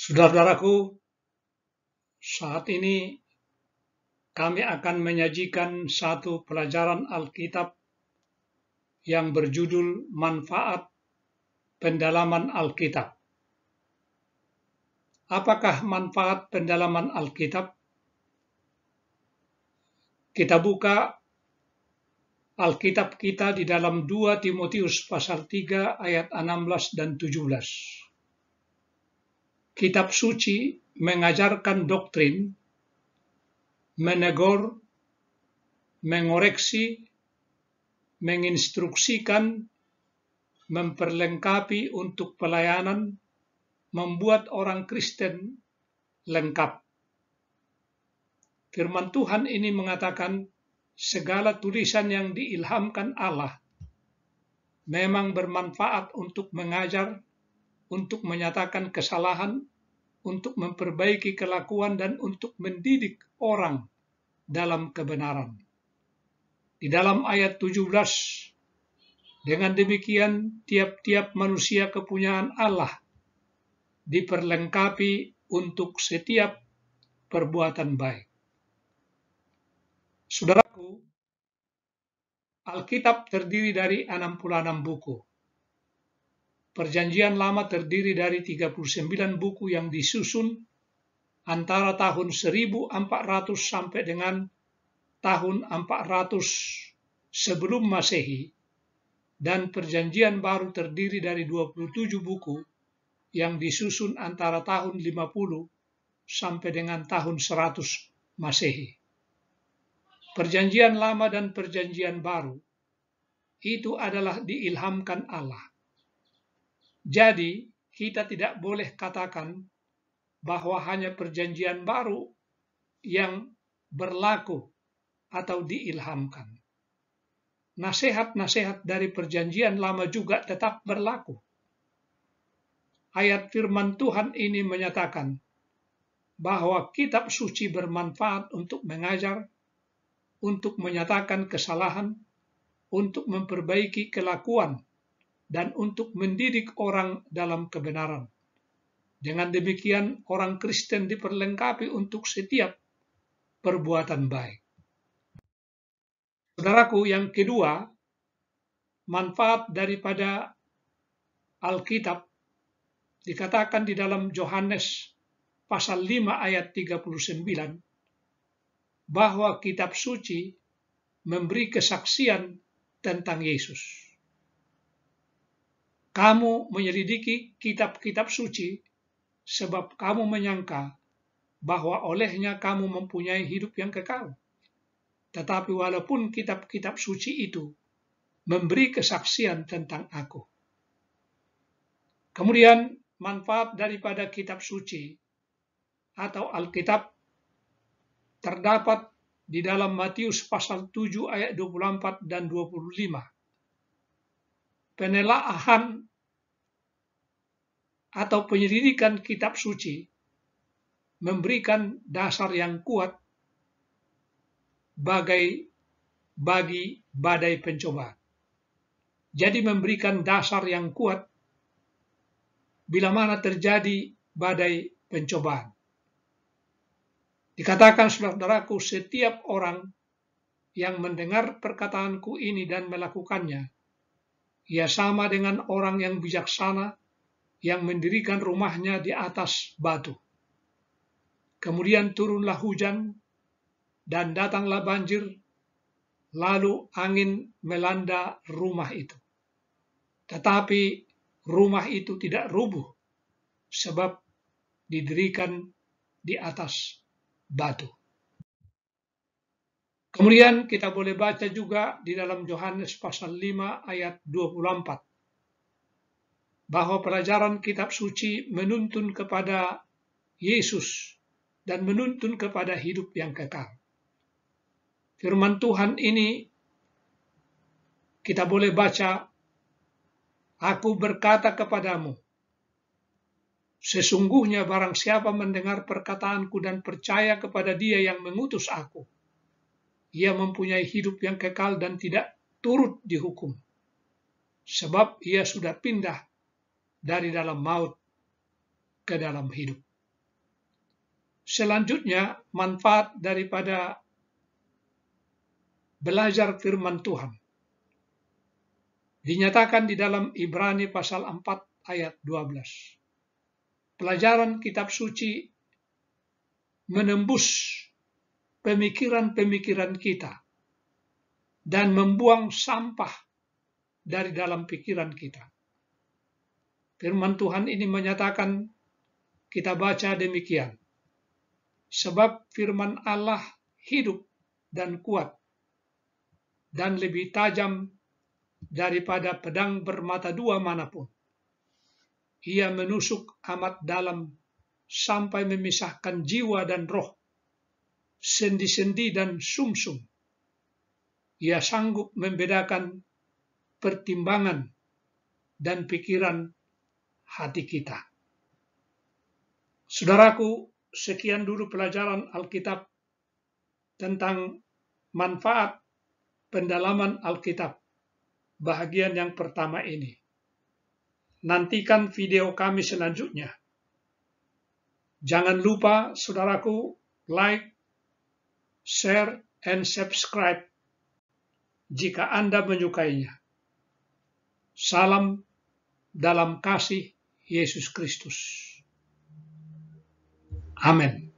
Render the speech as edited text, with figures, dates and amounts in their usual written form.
Saudara-saudaraku, saat ini kami akan menyajikan satu pelajaran Alkitab yang berjudul Manfaat Pendalaman Alkitab. Apakah manfaat pendalaman Alkitab? Kita buka Alkitab kita di dalam 2 Timotius pasal 3 ayat 16 dan 17. Kitab suci mengajarkan doktrin, menegur, mengoreksi, menginstruksikan, memperlengkapi untuk pelayanan, membuat orang Kristen lengkap. Firman Tuhan ini mengatakan segala tulisan yang diilhamkan Allah memang bermanfaat untuk mengajar, untuk menyatakan kesalahan, untuk memperbaiki kelakuan, dan untuk mendidik orang dalam kebenaran. Di dalam ayat 17, dengan demikian tiap-tiap manusia kepunyaan Allah diperlengkapi untuk setiap perbuatan baik. Saudaraku, Alkitab terdiri dari 66 buku. Perjanjian Lama terdiri dari 39 buku yang disusun antara tahun 1400 sampai dengan tahun 400 sebelum Masehi, dan Perjanjian Baru terdiri dari 27 buku yang disusun antara tahun 50 sampai dengan tahun 100 Masehi. Perjanjian Lama dan Perjanjian Baru itu adalah diilhamkan Allah. Jadi, kita tidak boleh katakan bahwa hanya Perjanjian Baru yang berlaku atau diilhamkan. Nasihat-nasihat dari Perjanjian Lama juga tetap berlaku. Ayat firman Tuhan ini menyatakan bahwa kitab suci bermanfaat untuk mengajar, untuk menyatakan kesalahan, untuk memperbaiki kelakuan, dan untuk mendidik orang dalam kebenaran. Dengan demikian orang Kristen diperlengkapi untuk setiap perbuatan baik. Saudaraku, yang kedua, manfaat daripada Alkitab dikatakan di dalam Yohanes pasal 5 ayat 39 bahwa kitab suci memberi kesaksian tentang Yesus. Kamu menyelidiki kitab-kitab suci sebab kamu menyangka bahwa olehnya kamu mempunyai hidup yang kekal. Tetapi walaupun kitab-kitab suci itu memberi kesaksian tentang aku. Kemudian manfaat daripada kitab suci atau Alkitab terdapat di dalam Matius pasal 7 ayat 24 dan 25. Penelaahan atau penyelidikan kitab suci memberikan dasar yang kuat bagi badai pencobaan. Jadi memberikan dasar yang kuat bila mana terjadi badai pencobaan. Dikatakan, saudara-saudaraku, setiap orang yang mendengar perkataanku ini dan melakukannya, ia sama dengan orang yang bijaksana yang mendirikan rumahnya di atas batu. Kemudian turunlah hujan dan datanglah banjir, lalu angin melanda rumah itu. Tetapi rumah itu tidak rubuh sebab didirikan di atas batu. Kemudian kita boleh baca juga di dalam Yohanes pasal 5 ayat 24 bahwa pelajaran kitab suci menuntun kepada Yesus dan menuntun kepada hidup yang kekal. Firman Tuhan ini kita boleh baca, aku berkata kepadamu, sesungguhnya barang siapa mendengar perkataanku dan percaya kepada Dia yang mengutus aku, ia mempunyai hidup yang kekal dan tidak turut dihukum, sebab ia sudah pindah dari dalam maut ke dalam hidup. Selanjutnya, manfaat daripada belajar firman Tuhan. Dinyatakan di dalam Ibrani pasal 4 ayat 12. Pelajaran kitab suci menembus pemikiran-pemikiran kita dan membuang sampah dari dalam pikiran kita. Firman Tuhan ini menyatakan, kita baca demikian, sebab firman Allah hidup dan kuat dan lebih tajam daripada pedang bermata dua manapun. Ia menusuk amat dalam sampai memisahkan jiwa dan roh, sendi-sendi dan sumsum. Ia sanggup membedakan pertimbangan dan pikiran hati kita. Saudaraku, sekian dulu pelajaran Alkitab tentang manfaat pendalaman Alkitab bahagian yang pertama ini. Nantikan video kami selanjutnya. Jangan lupa, saudaraku, like, share, and subscribe jika Anda menyukainya. Salam dalam kasih Yesus Kristus. Amin.